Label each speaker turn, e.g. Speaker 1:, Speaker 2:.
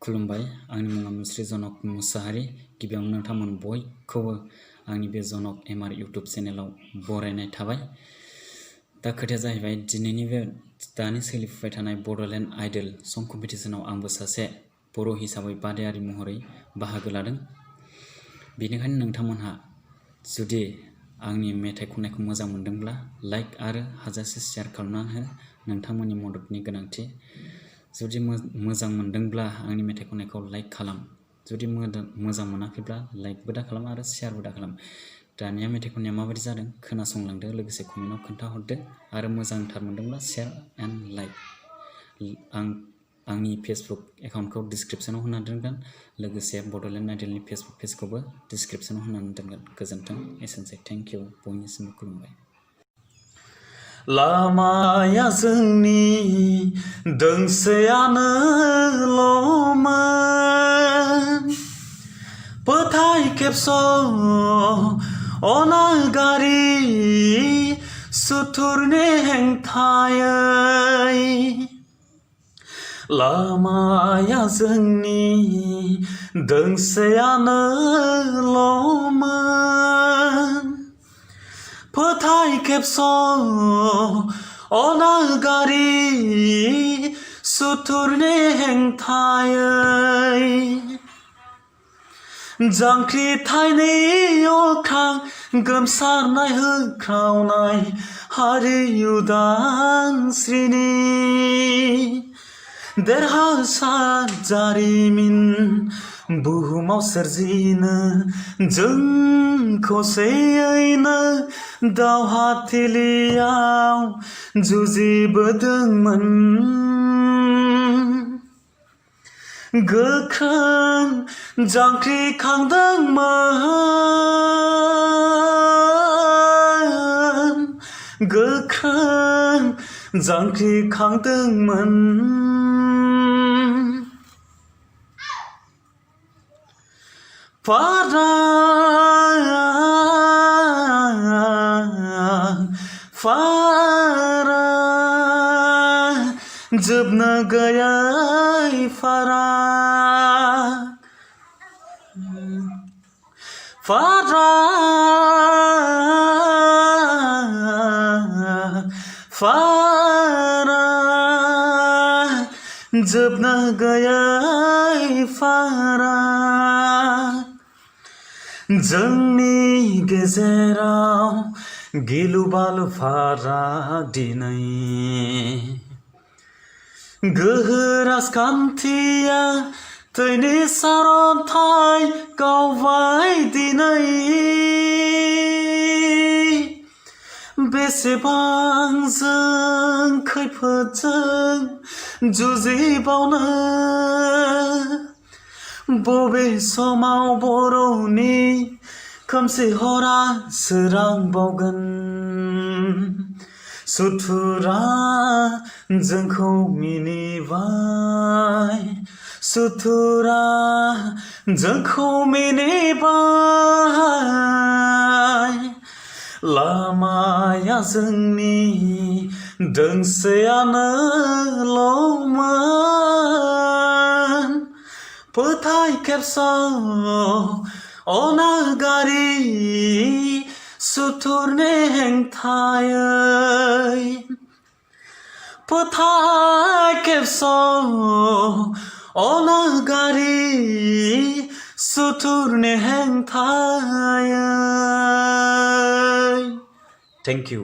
Speaker 1: खुलुमबाय आंनि मुङा मुस्रि जनक मुसाहारि गिबियावनो नोंथांमोन बयखौबो आंनि बे जनक एमआर इउट्युब चेनेलाव बरायनाय थाबाय। दा खोथाया जाहैबाय दिनैनि बे दानि सोलिफुबाय थानाय बड'लेण्ड आइडल सं कम्पिटिशनाव आंबो सासे बर' हिसाबै बादायारि महरै बाहागो लादों। बेनिखायनो नोंथांमोनहा जुदि आंनि मेथाइ खननायखौ मोजां मोनदोंब्ला लाइक आरो हाजासे शेयार खालामना हो, नोंथांमोननि मददनि गोनांथि। जुदि मोजां मोनदोंब्ला आंनि मेथाइ खननायखौ लाइक खालाम, जुदि मोजां मोनाखैब्ला लाइकबो दा खालाम आरो शेयारबो दा खालाम। दानिया मेथाइ खननाया माबायदि जादों खोनासंलांदो, लोगोसे कमेन्टआव खोन्थाहरदो आरो मोजांथार मोनदोंब्ला शेयार एन्ड लाइक। आंनि फेसबुक एकाउन्टखौ डिसक्रिपसनाव होना दोनगोन, लोगोसे बड'लेण्ड आइडलनि फेसबुक पेजखौबो डिसक्रिपसनाव होनानै दोनगोन। गोजोन्थों, एसेनोसै। थेंक इउ, बयनिसिमबो खुलुमबाय।
Speaker 2: लामाया जोंनि दोंसेयानोल'मोन, फोथाय खेबस' अनागारि सुथुरनि हेंथायै। लामाया जोंनि दोंसेयानोल'मोन, फोथाय खेबस' अनागारि सुथुरनि हेंथायै। जांख्रिथायनि अख्रां गोमसारनाय होख्रावनाय हारि उदांस्रिनि देरहासार जारिमिन बुहुमाव सोरजिनो जों खौसेयैनो दावहाथिलियाव जुजिबोदोंमोन। गोख्रों जांख्रिखांदोंमोन, गोख्रों जांख्रिखांदोंमोन। फाराग जोबनो गैयै फाराग, फाराग जोबनो गैयै फाराग। जोंनि गेजेराव गिलु बालु फाराग दिनै, गोहो राजखान्थिया थैनि सारन्थाय गावबाय दिनै। बेसेबां जों खैफोदजों जुजिबावनो, बबे समाव बर'नि खोमसि हरा सोरांबावगोन। सुथुरा जोंखौ मिनिबाय, सुथुरा जोंखौ मिनिबाय। लामाया जोंनि दोंसेयानोल'मोन, फोथाय खेबस' अनागारि सुथुरनि हेंथायै। फोथाय खेबस' अनागारि सुथुरनि हेंथायै। Thank you.